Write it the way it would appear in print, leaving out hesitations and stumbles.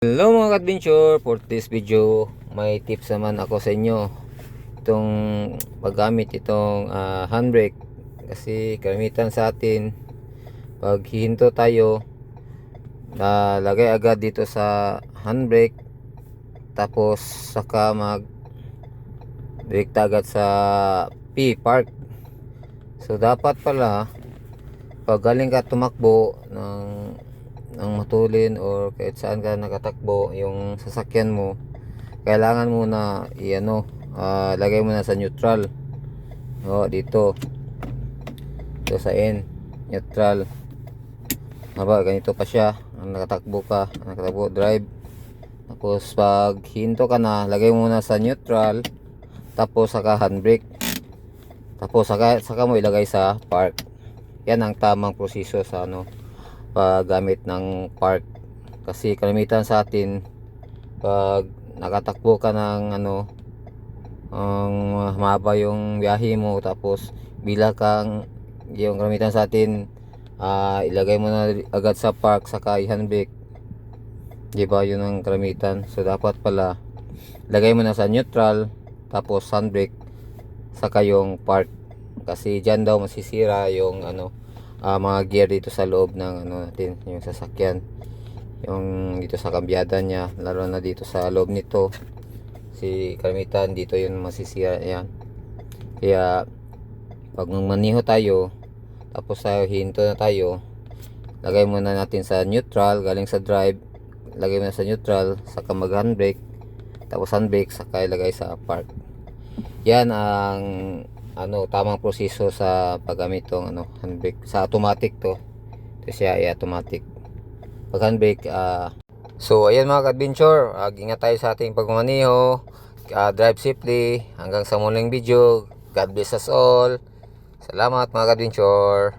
Hello mga adventure, for this video may tips naman ako sa inyo itong paggamit itong handbrake. Kasi karamitan sa atin pag hihinto tayo, lagay agad dito sa handbrake, tapos saka mag brake agad sa P park. So dapat pala pag galing ka tumakbo ng matulin or kahit saan ka nakatakbo yung sasakyan mo, kailangan mo na lagay mo na sa neutral. Dito sa N neutral. Ganito pa siya, nakatakbo drive. Tapos pag hinto ka na, lagay mo na sa neutral, tapos saka handbrake, tapos saka mo ilagay sa park. Yan ang tamang proseso sa paggamit ng park. Kasi kalimitan sa atin pag nakatakbo ka ng ang mahaba yung biyahe mo, tapos yung kalimitan sa atin ilagay mo na agad sa park saka i-handbrake, di ba? Yun ang kalimitan. So dapat pala lagay mo na sa neutral, tapos handbrake saka yung park, kasi dyan daw masisira yung mga gear dito sa loob ng natin, yung sasakyan, yung dito sa kambyada niya, lalo na dito sa loob nito. Si kalimitan dito yun masisira yan. Kaya pag maniho tayo, tapos hinto na tayo, lagay muna natin sa neutral, galing sa drive, lagay mo na sa neutral, saka mag handbrake, tapos handbrake saka ilagay sa park. Yan ang tamang proseso sa paggamit ng handbrake. Sa automatic to siya, automatic pag handbrake. So ayan mga adventure, ingat tayo sa ating pagmamaneho, drive safely. Hanggang sa muling video, God bless us all. Salamat mga adventure.